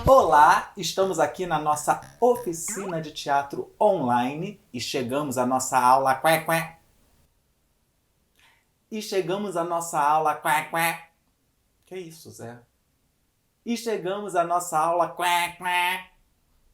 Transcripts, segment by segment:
Olá, estamos aqui na nossa oficina de teatro online e chegamos à nossa aula quá, quá. E chegamos à nossa aula quá, quá. Que isso, Zé? E chegamos à nossa aula quá, quá.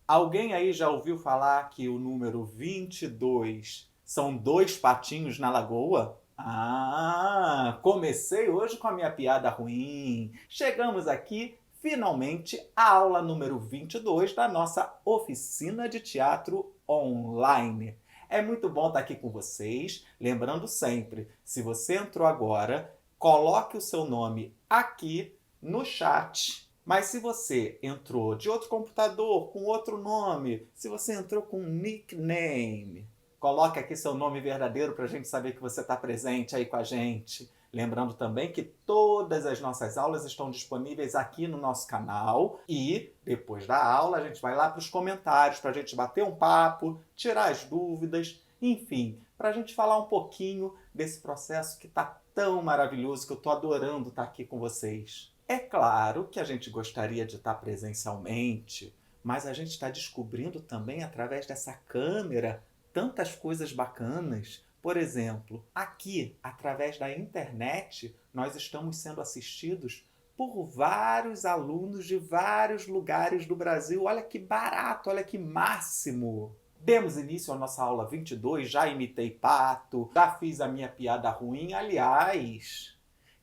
Alguém aí já ouviu falar que o número 22 são dois patinhos na lagoa? Ah, comecei hoje com a minha piada ruim. Chegamos aqui, finalmente, à aula número 22 da nossa oficina de teatro online. É muito bom estar aqui com vocês. Lembrando sempre, se você entrou agora, coloque o seu nome aqui no chat. Mas se você entrou de outro computador, com outro nome, se você entrou com um nickname, coloque aqui seu nome verdadeiro para a gente saber que você está presente aí com a gente. Lembrando também que todas as nossas aulas estão disponíveis aqui no nosso canal e depois da aula a gente vai lá para os comentários para a gente bater um papo, tirar as dúvidas, enfim, para a gente falar um pouquinho desse processo que está tão maravilhoso, que eu estou adorando estar aqui com vocês. É claro que a gente gostaria de estar presencialmente, mas a gente está descobrindo também através dessa câmera tantas coisas bacanas. Por exemplo, aqui, através da internet, nós estamos sendo assistidos por vários alunos de vários lugares do Brasil. Olha que barato, olha que máximo! Demos início à nossa aula 22, já imitei pato, já fiz a minha piada ruim. Aliás,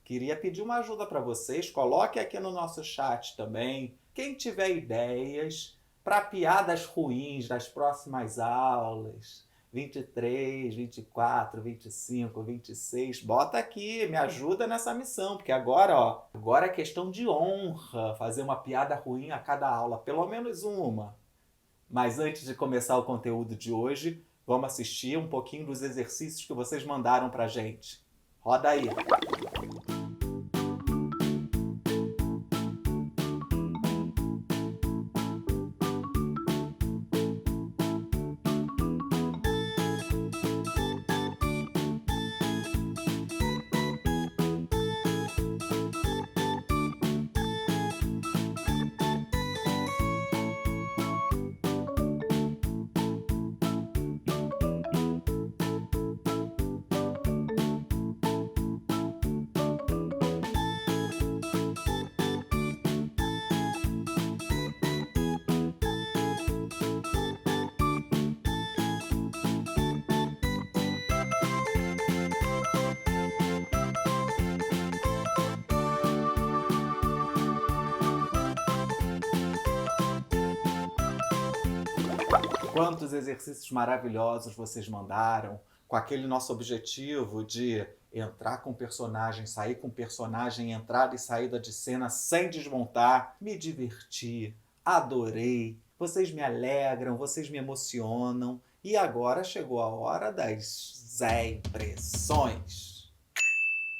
queria pedir uma ajuda para vocês, coloque aqui no nosso chat também. Quem tiver ideias para piadas ruins das próximas aulas, 23, 24, 25, 26, bota aqui, me ajuda nessa missão, porque agora é questão de honra fazer uma piada ruim a cada aula, pelo menos uma. Mas antes de começar o conteúdo de hoje, vamos assistir um pouquinho dos exercícios que vocês mandaram pra gente. Roda aí! Quantos exercícios maravilhosos vocês mandaram, com aquele nosso objetivo de entrar com o personagem, sair com o personagem, entrada e saída de cena sem desmontar. Me diverti, adorei, vocês me alegram, vocês me emocionam. E agora chegou a hora das Zé Impressões.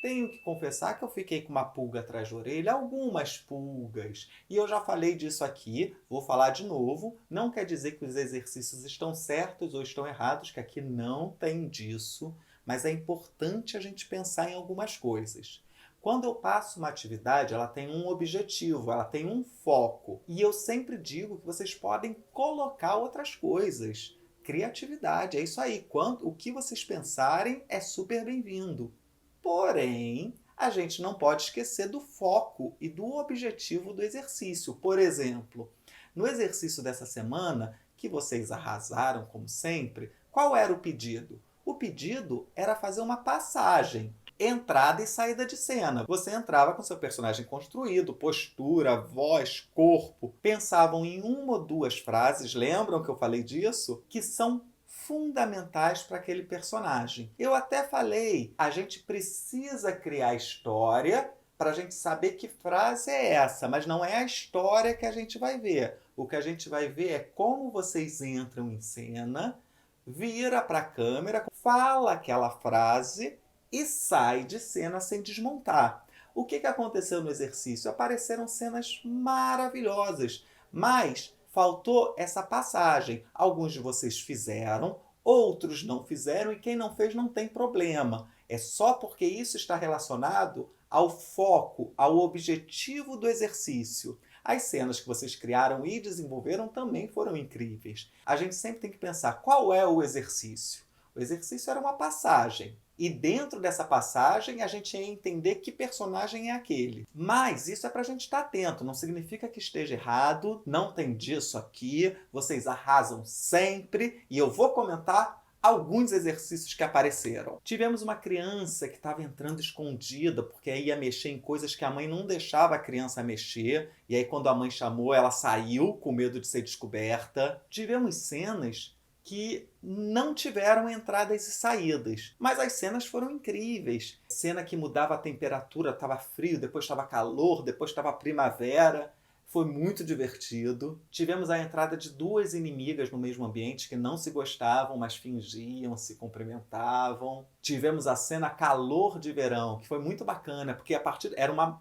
Tenho que confessar que eu fiquei com uma pulga atrás da orelha, algumas pulgas. E eu já falei disso aqui, vou falar de novo. Não quer dizer que os exercícios estão certos ou estão errados, que aqui não tem disso. Mas é importante a gente pensar em algumas coisas. Quando eu passo uma atividade, ela tem um objetivo, ela tem um foco. E eu sempre digo que vocês podem colocar outras coisas. Criatividade, é isso aí. O que vocês pensarem é super bem-vindo. Porém, a gente não pode esquecer do foco e do objetivo do exercício. Por exemplo, no exercício dessa semana, que vocês arrasaram como sempre, qual era o pedido? O pedido era fazer uma passagem, entrada e saída de cena. Você entrava com seu personagem construído, postura, voz, corpo. Pensavam em uma ou duas frases, lembram que eu falei disso? Que são fundamentais para aquele personagem. Eu até falei, a gente precisa criar história para a gente saber que frase é essa, mas não é a história que a gente vai ver. O que a gente vai ver é como vocês entram em cena, vira para a câmera, fala aquela frase e sai de cena sem desmontar. O que aconteceu no exercício? Apareceram cenas maravilhosas, mas faltou essa passagem. Alguns de vocês fizeram, Outros não fizeram e quem não fez não tem problema. É só porque isso está relacionado ao foco, ao objetivo do exercício. As cenas que vocês criaram e desenvolveram também foram incríveis. A gente sempre tem que pensar qual é o exercício. O exercício era uma passagem. E dentro dessa passagem a gente ia entender que personagem é aquele. Mas isso é pra gente estar atento, não significa que esteja errado, não tem disso aqui, vocês arrasam sempre e eu vou comentar alguns exercícios que apareceram. Tivemos uma criança que estava entrando escondida porque aí ia mexer em coisas que a mãe não deixava a criança mexer, e aí quando a mãe chamou ela saiu com medo de ser descoberta. Tivemos cenas que não tiveram entradas e saídas. Mas as cenas foram incríveis. Cena que mudava a temperatura, estava frio, depois estava calor, depois estava primavera. Foi muito divertido. Tivemos a entrada de duas inimigas no mesmo ambiente que não se gostavam, mas fingiam, se cumprimentavam. Tivemos a cena calor de verão, que foi muito bacana, porque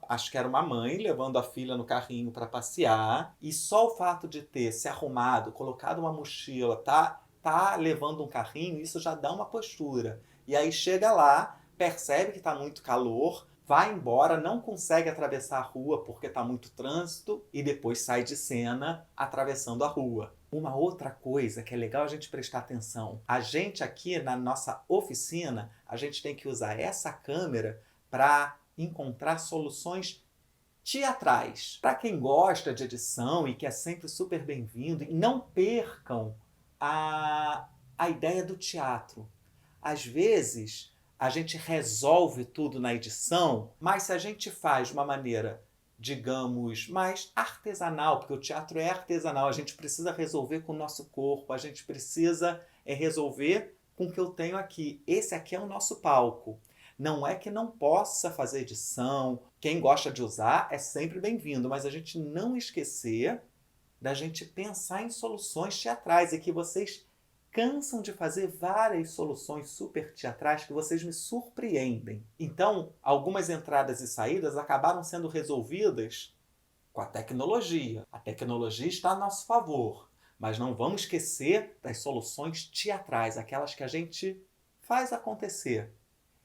acho que era uma mãe levando a filha no carrinho para passear, e só o fato de ter se arrumado, colocado uma mochila, tá levando um carrinho, isso já dá uma postura. E aí chega lá, percebe que está muito calor, vai embora, não consegue atravessar a rua porque está muito trânsito e depois sai de cena atravessando a rua. Uma outra coisa que é legal a gente prestar atenção. A gente aqui na nossa oficina, a gente tem que usar essa câmera para encontrar soluções teatrais. Para quem gosta de edição e que é sempre super bem-vindo, e não percam a ideia do teatro. Às vezes, a gente resolve tudo na edição, mas se a gente faz de uma maneira, digamos, mais artesanal, porque o teatro é artesanal, a gente precisa resolver com o nosso corpo, a gente precisa resolver com o que eu tenho aqui. Esse aqui é o nosso palco. Não é que não possa fazer edição, quem gosta de usar é sempre bem-vindo, mas a gente não esquecer da gente pensar em soluções teatrais e que vocês cansam de fazer várias soluções super teatrais que vocês me surpreendem. Então, algumas entradas e saídas acabaram sendo resolvidas com a tecnologia. A tecnologia está a nosso favor, mas não vamos esquecer das soluções teatrais, aquelas que a gente faz acontecer.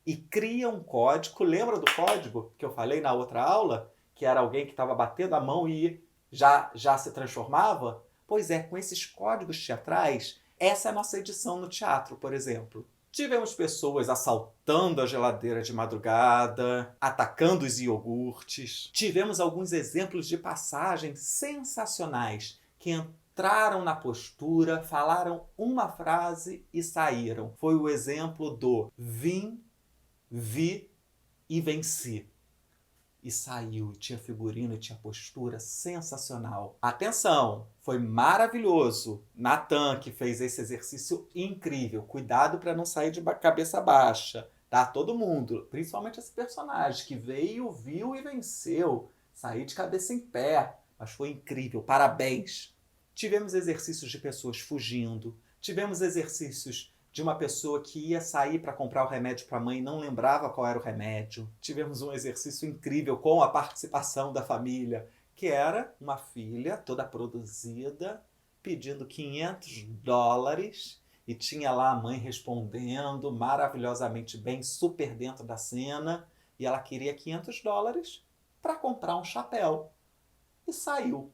E cria um código, lembra do código que eu falei na outra aula? Que era alguém que estava batendo a mão e já se transformava? Pois é, com esses códigos teatrais, essa é a nossa edição no teatro, por exemplo. Tivemos pessoas assaltando a geladeira de madrugada, atacando os iogurtes. Tivemos alguns exemplos de passagens sensacionais que entraram na postura, falaram uma frase e saíram. Foi o exemplo do vim, vi e venci. E saiu, tinha figurino, tinha postura sensacional. Atenção, foi maravilhoso. Natan, que fez esse exercício incrível. Cuidado para não sair de cabeça baixa, tá? Todo mundo, principalmente esse personagem que veio, viu e venceu. Saiu de cabeça em pé, mas foi incrível. Parabéns. Tivemos exercícios de pessoas fugindo. Tivemos exercícios de uma pessoa que ia sair para comprar o remédio para a mãe e não lembrava qual era o remédio. Tivemos um exercício incrível com a participação da família, que era uma filha toda produzida, pedindo $500, e tinha lá a mãe respondendo maravilhosamente bem, super dentro da cena, e ela queria $500 para comprar um chapéu. E saiu.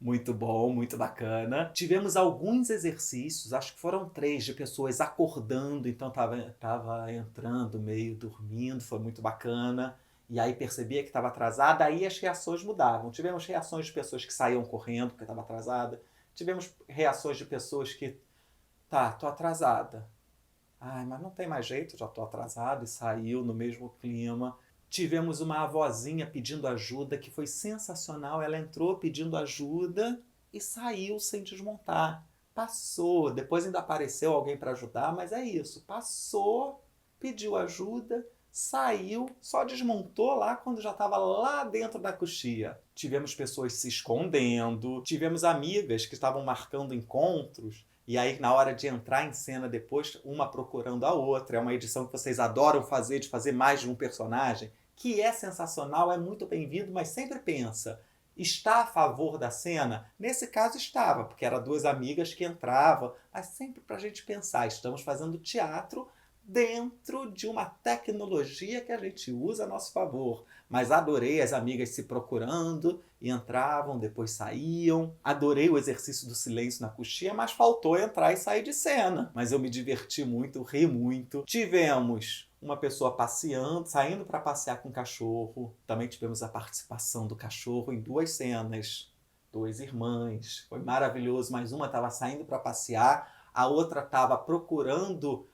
Muito bom, muito bacana. Tivemos alguns exercícios, acho que foram 3, de pessoas acordando, então tava entrando meio dormindo, foi muito bacana. E aí percebia que estava atrasada, aí as reações mudavam. Tivemos reações de pessoas que saíam correndo porque estava atrasada. Tivemos reações de pessoas que, tô atrasada. Ai, mas não tem mais jeito, já tô atrasada, e saiu no mesmo clima. Tivemos uma avózinha pedindo ajuda, que foi sensacional. Ela entrou pedindo ajuda e saiu sem desmontar. Passou, depois ainda apareceu alguém para ajudar, mas é isso. Passou, pediu ajuda, saiu, só desmontou lá quando já estava lá dentro da coxia. Tivemos pessoas se escondendo, tivemos amigas que estavam marcando encontros, e aí na hora de entrar em cena depois, uma procurando a outra. É uma edição que vocês adoram fazer, de fazer mais de um personagem, que é sensacional, é muito bem-vindo, mas sempre pensa, Está a favor da cena? Nesse caso estava, porque eram duas amigas que entravam, mas sempre para a gente pensar, estamos fazendo teatro dentro de uma tecnologia que a gente usa a nosso favor. Mas adorei as amigas se procurando, e entravam, depois saíam. Adorei o exercício do silêncio na coxia, mas faltou entrar e sair de cena. Mas eu me diverti muito, ri muito. Tivemos uma pessoa passeando, saindo para passear com o cachorro. Também tivemos a participação do cachorro em duas cenas. Duas irmãs. Foi maravilhoso. Mais uma estava saindo para passear, a outra estava procurando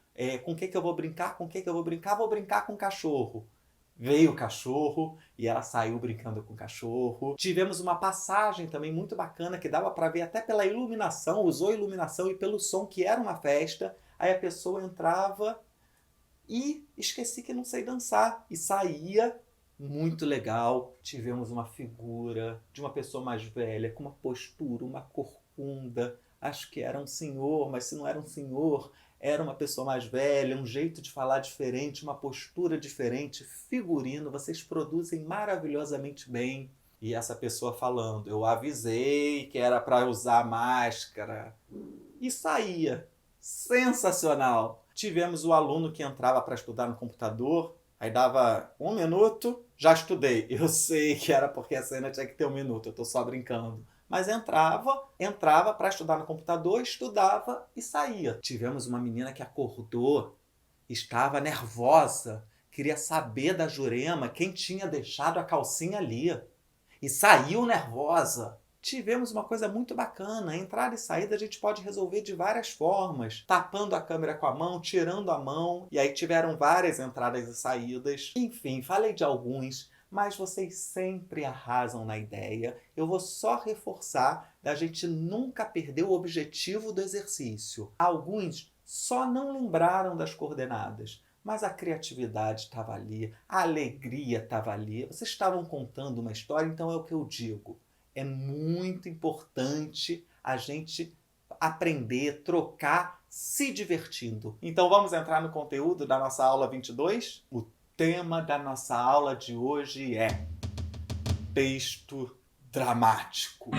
com o que eu vou brincar, com o que eu vou brincar? Vou brincar com o cachorro. Veio o cachorro e ela saiu brincando com o cachorro. Tivemos uma passagem também muito bacana que dava para ver até pela iluminação, usou iluminação e pelo som que era uma festa. Aí a pessoa entrava e esqueci que não sei dançar e saía. Muito legal. Tivemos uma figura de uma pessoa mais velha com uma postura, uma corcunda. Acho que era um senhor, mas se não era um senhor, era uma pessoa mais velha, um jeito de falar diferente, uma postura diferente, figurino, vocês produzem maravilhosamente bem. E essa pessoa falando, eu avisei que era para usar máscara. E saía. Sensacional! Tivemos o aluno que entrava para estudar no computador, aí dava 1 minuto, já estudei. Eu sei que era porque a cena tinha que ter 1 minuto, eu estou só brincando. Mas entrava para estudar no computador, estudava e saía. Tivemos uma menina que acordou, estava nervosa, queria saber da Jurema quem tinha deixado a calcinha ali. E saiu nervosa. Tivemos uma coisa muito bacana, entrada e saída a gente pode resolver de várias formas, tapando a câmera com a mão, tirando a mão, e aí tiveram várias entradas e saídas. Enfim, falei de alguns, mas vocês sempre arrasam na ideia. Eu vou só reforçar da gente nunca perder o objetivo do exercício. Alguns só não lembraram das coordenadas, mas a criatividade estava ali, a alegria estava ali. Vocês estavam contando uma história, então é o que eu digo. É muito importante a gente aprender, trocar, se divertindo. Então vamos entrar no conteúdo da nossa aula 22? O tema da nossa aula de hoje é texto dramático.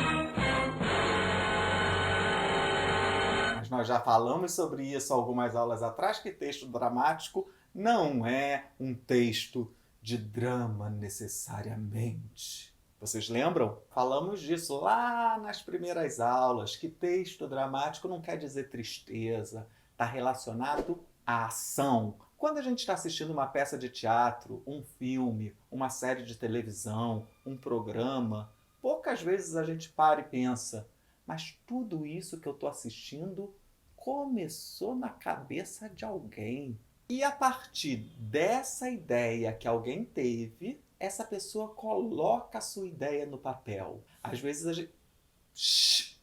Mas nós já falamos sobre isso algumas aulas atrás, que texto dramático não é um texto de drama necessariamente. Vocês lembram? Falamos disso lá nas primeiras aulas, que texto dramático não quer dizer tristeza, está relacionado à ação. Quando a gente está assistindo uma peça de teatro, um filme, uma série de televisão, um programa, poucas vezes a gente para e pensa, mas tudo isso que eu estou assistindo começou na cabeça de alguém. E a partir dessa ideia que alguém teve, essa pessoa coloca a sua ideia no papel. Às vezes a gente...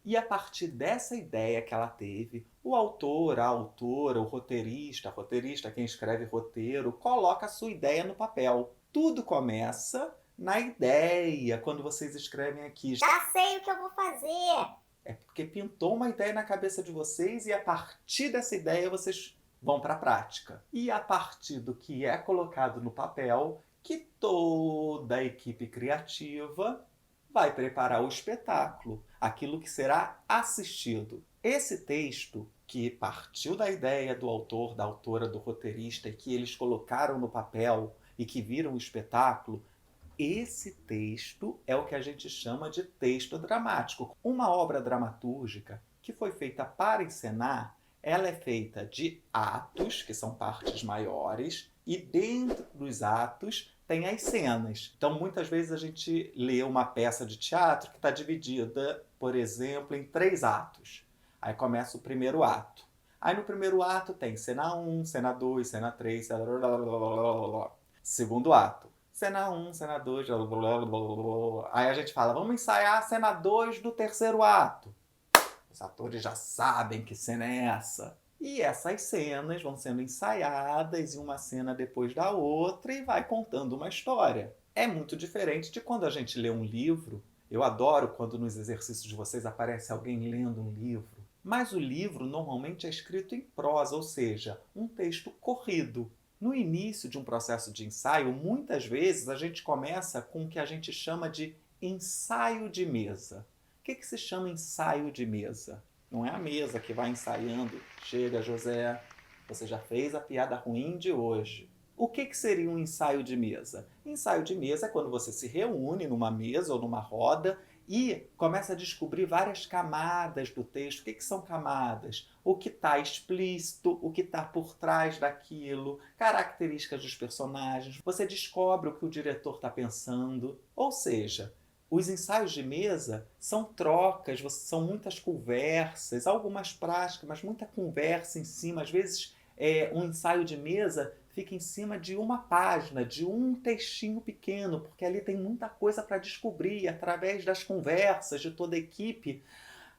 E a partir dessa ideia que ela teve, o autor, a autora, o roteirista, quem escreve roteiro, coloca a sua ideia no papel. Tudo começa na ideia, quando vocês escrevem aqui. Já sei o que eu vou fazer! É porque pintou uma ideia na cabeça de vocês e a partir dessa ideia vocês vão para a prática. E a partir do que é colocado no papel, que toda a equipe criativa vai preparar o espetáculo, aquilo que será assistido. Esse texto, que partiu da ideia do autor, da autora, do roteirista, e que eles colocaram no papel e que viram o espetáculo, esse texto é o que a gente chama de texto dramático. Uma obra dramatúrgica que foi feita para encenar, ela é feita de atos, que são partes maiores, e dentro dos atos tem as cenas. Então, muitas vezes a gente lê uma peça de teatro que está dividida, por exemplo, em 3 atos. Aí começa o primeiro ato. Aí no primeiro ato tem cena 1, cena 2, cena 3, cena... Segundo ato. Cena 1, cena 2, aí a gente fala, vamos ensaiar a cena 2 do terceiro ato. Os atores já sabem que cena é essa. E essas cenas vão sendo ensaiadas, uma cena depois da outra, e vai contando uma história. É muito diferente de quando a gente lê um livro. Eu adoro quando nos exercícios de vocês aparece alguém lendo um livro. Mas o livro normalmente é escrito em prosa, ou seja, um texto corrido. No início de um processo de ensaio, muitas vezes a gente começa com o que a gente chama de ensaio de mesa. O que se chama ensaio de mesa? Não é a mesa que vai ensaiando. Chega, José, você já fez a piada ruim de hoje. O que seria um ensaio de mesa? Ensaio de mesa é quando você se reúne numa mesa ou numa roda e começa a descobrir várias camadas do texto. O que são camadas? O que está explícito, o que está por trás daquilo, características dos personagens. Você descobre o que o diretor está pensando. Ou seja, os ensaios de mesa são trocas, são muitas conversas, algumas práticas, mas muita conversa em cima. Às vezes, um ensaio de mesa fica em cima de uma página, de um textinho pequeno, porque ali tem muita coisa para descobrir. Através das conversas de toda a equipe,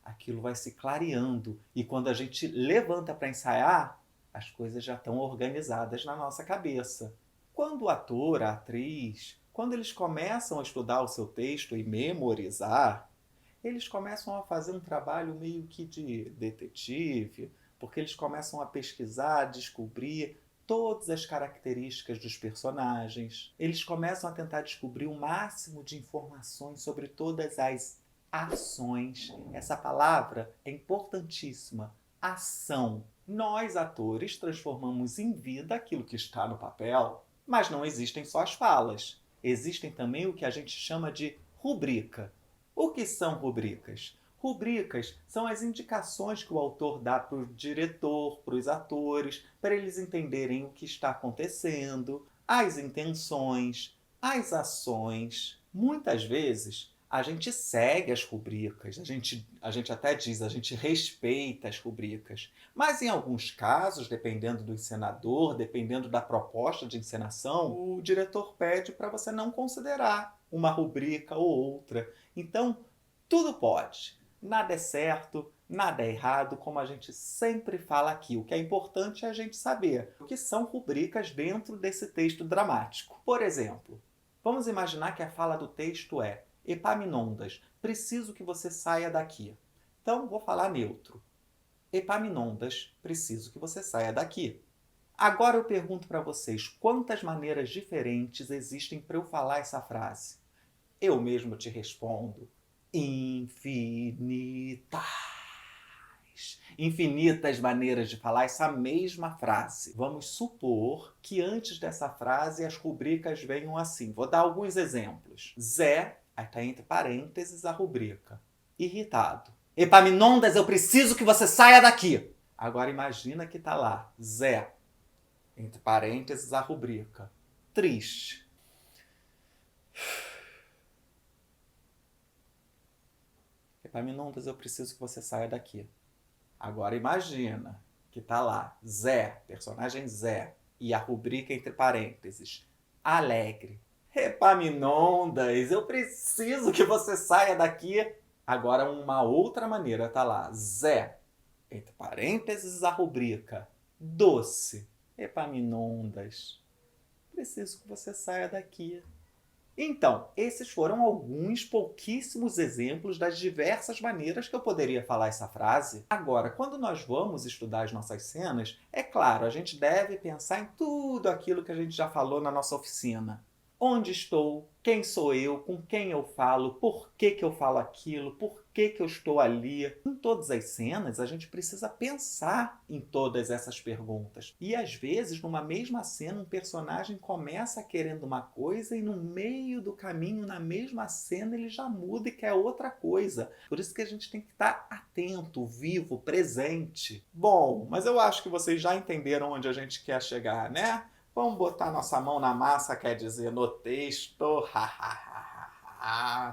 aquilo vai se clareando. E quando a gente levanta para ensaiar, as coisas já estão organizadas na nossa cabeça. Quando o ator, a atriz, quando eles começam a estudar o seu texto e memorizar, eles começam a fazer um trabalho meio que de detetive, porque eles começam a pesquisar, descobrir todas as características dos personagens. Eles começam a tentar descobrir o máximo de informações sobre todas as ações. Essa palavra é importantíssima. Ação. Nós, atores, transformamos em vida aquilo que está no papel. Mas não existem só as falas. Existem também o que a gente chama de rubrica. O que são rubricas? Rubricas são as indicações que o autor dá para o diretor, para os atores, para eles entenderem o que está acontecendo, as intenções, as ações. Muitas vezes a gente segue as rubricas, a gente até diz, a gente respeita as rubricas. Mas em alguns casos, dependendo do encenador, dependendo da proposta de encenação, o diretor pede para você não considerar uma rubrica ou outra. Então, tudo pode. Nada é certo, nada é errado, como a gente sempre fala aqui. O que é importante é a gente saber o que são rubricas dentro desse texto dramático. Por exemplo, vamos imaginar que a fala do texto é: Epaminondas, preciso que você saia daqui. Então, vou falar neutro. Epaminondas, preciso que você saia daqui. Agora eu pergunto para vocês, quantas maneiras diferentes existem para eu falar essa frase? Eu mesmo te respondo: infinitas. Infinitas maneiras de falar essa mesma frase. Vamos supor que antes dessa frase as rubricas venham assim. Vou dar alguns exemplos. Zé, aí está entre parênteses a rubrica. Irritado. Epaminondas, eu preciso que você saia daqui. Agora imagina que está lá. Zé, entre parênteses a rubrica. Triste. Epaminondas, eu preciso que você saia daqui. Agora imagina que tá lá Zé, personagem Zé, e a rubrica entre parênteses, alegre. Epaminondas, eu preciso que você saia daqui. Agora uma outra maneira, tá lá Zé, entre parênteses a rubrica, doce. Epaminondas, preciso que você saia daqui. Então, esses foram alguns pouquíssimos exemplos das diversas maneiras que eu poderia falar essa frase. Agora, quando nós vamos estudar as nossas cenas, é claro, a gente deve pensar em tudo aquilo que a gente já falou na nossa oficina. Onde estou? Quem sou eu? Com quem eu falo? Por que eu falo aquilo? Por que eu estou ali? Em todas as cenas, a gente precisa pensar em todas essas perguntas. E às vezes, numa mesma cena, um personagem começa querendo uma coisa e no meio do caminho, na mesma cena, ele já muda e quer outra coisa. Por isso que a gente tem que estar atento, vivo, presente. Bom, mas eu acho que vocês já entenderam onde a gente quer chegar, né? Vamos botar nossa mão na massa, quer dizer, no texto.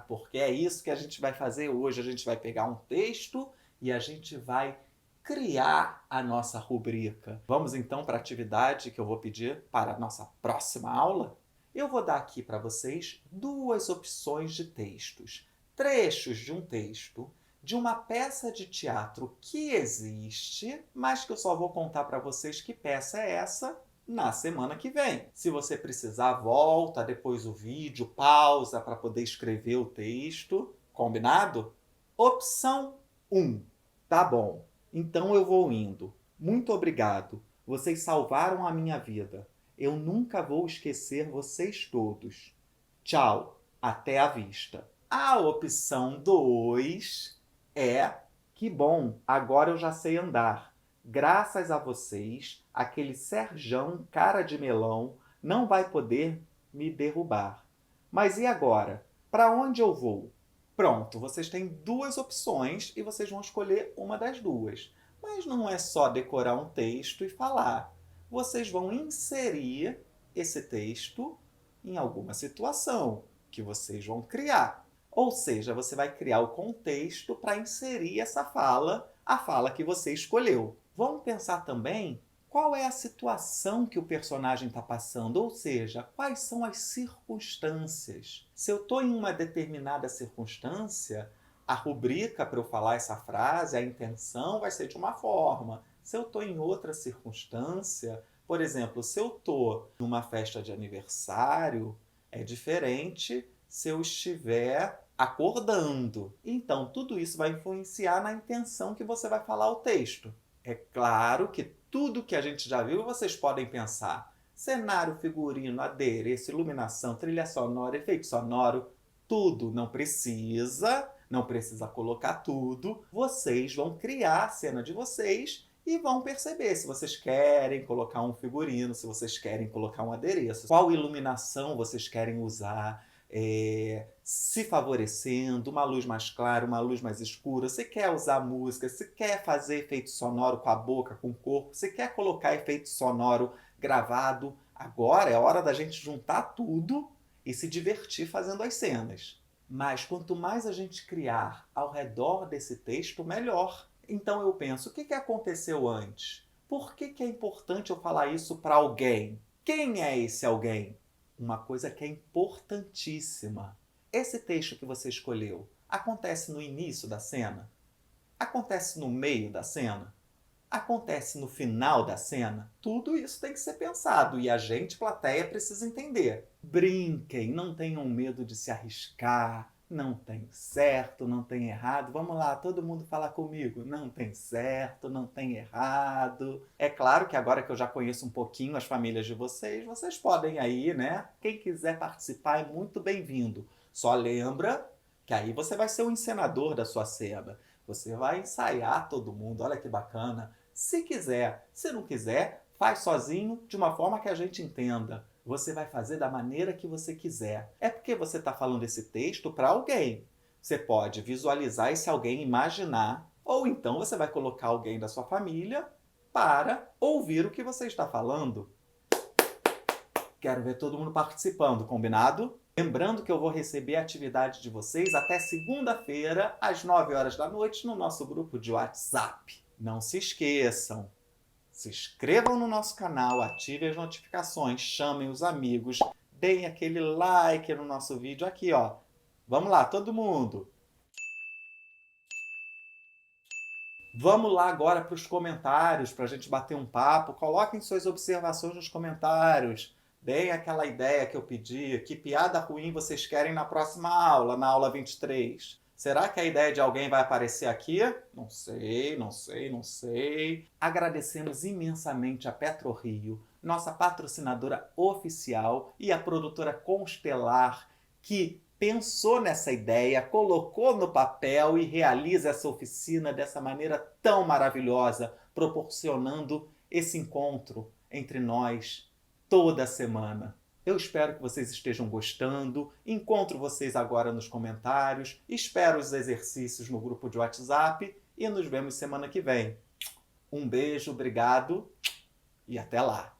Porque é isso que a gente vai fazer hoje. A gente vai pegar um texto e a gente vai criar a nossa rubrica. Vamos então para a atividade que eu vou pedir para a nossa próxima aula? Eu vou dar aqui para vocês duas opções de textos. Trechos de um texto de uma peça de teatro que existe, mas que eu só vou contar para vocês que peça é essa na semana que vem. Se você precisar, volta depois o vídeo, pausa para poder escrever o texto. Combinado? Opção 1. Tá bom. Então eu vou indo. Muito obrigado. Vocês salvaram a minha vida. Eu nunca vou esquecer vocês todos. Tchau, até a vista. A opção 2 é: que bom, agora eu já sei andar. Graças a vocês, aquele Serjão cara de melão não vai poder me derrubar. Mas e agora? Para onde eu vou? Pronto, vocês têm duas opções e vocês vão escolher uma das duas. Mas não é só decorar um texto e falar. Vocês vão inserir esse texto em alguma situação que vocês vão criar. Ou seja, você vai criar o contexto para inserir essa fala, a fala que você escolheu. Vamos pensar também qual é a situação que o personagem está passando, ou seja, quais são as circunstâncias. Se eu estou em uma determinada circunstância, a rubrica para eu falar essa frase, a intenção vai ser de uma forma. Se eu estou em outra circunstância, por exemplo, se eu estou numa festa de aniversário, é diferente se eu estiver acordando. Então, tudo isso vai influenciar na intenção que você vai falar o texto. É claro que tudo que a gente já viu, vocês podem pensar. Cenário, figurino, adereço, iluminação, trilha sonora, efeito sonoro, tudo. Não precisa colocar tudo. Vocês vão criar a cena de vocês e vão perceber se vocês querem colocar um figurino, se vocês querem colocar um adereço, qual iluminação vocês querem usar, se favorecendo, uma luz mais clara, uma luz mais escura, se quer usar música, se quer fazer efeito sonoro com a boca, com o corpo, se quer colocar efeito sonoro gravado. Agora é hora da gente juntar tudo e se divertir fazendo as cenas. Mas quanto mais a gente criar ao redor desse texto, melhor. Então eu penso, o que aconteceu antes? Por que é importante eu falar isso para alguém? Quem é esse alguém? Uma coisa que é importantíssima. Esse texto que você escolheu acontece no início da cena? Acontece no meio da cena? Acontece no final da cena? Tudo isso tem que ser pensado e a gente, plateia, precisa entender. Brinquem, não tenham medo de se arriscar. Não tem certo, não tem errado. Vamos lá, todo mundo falar comigo. Não tem certo, não tem errado. É claro que agora que eu já conheço um pouquinho as famílias de vocês, vocês podem aí, né? Quem quiser participar é muito bem-vindo. Só lembra que aí você vai ser o encenador da sua cena. Você vai ensaiar todo mundo, olha que bacana. Se quiser, se não quiser, faz sozinho de uma forma que a gente entenda. Você vai fazer da maneira que você quiser. É porque você está falando esse texto para alguém. Você pode visualizar esse alguém, imaginar, ou então você vai colocar alguém da sua família para ouvir o que você está falando. Quero ver todo mundo participando, combinado? Lembrando que eu vou receber a atividade de vocês até segunda-feira, às 9 horas da noite, no nosso grupo de WhatsApp. Não se esqueçam. Se inscrevam no nosso canal, ativem as notificações, chamem os amigos, deem aquele like no nosso vídeo aqui, ó. Vamos lá, todo mundo! Vamos lá agora para os comentários, para a gente bater um papo. Coloquem suas observações nos comentários. Deem aquela ideia que eu pedi. Que piada ruim vocês querem na próxima aula, na aula 23? Será que a ideia de alguém vai aparecer aqui? Não sei, não sei, não sei. Agradecemos imensamente a PetroRio, nossa patrocinadora oficial, e a produtora Constelar, que pensou nessa ideia, colocou no papel e realiza essa oficina dessa maneira tão maravilhosa, proporcionando esse encontro entre nós toda semana. Eu espero que vocês estejam gostando. Encontro vocês agora nos comentários. Espero os exercícios no grupo de WhatsApp e nos vemos semana que vem. Um beijo, obrigado e até lá!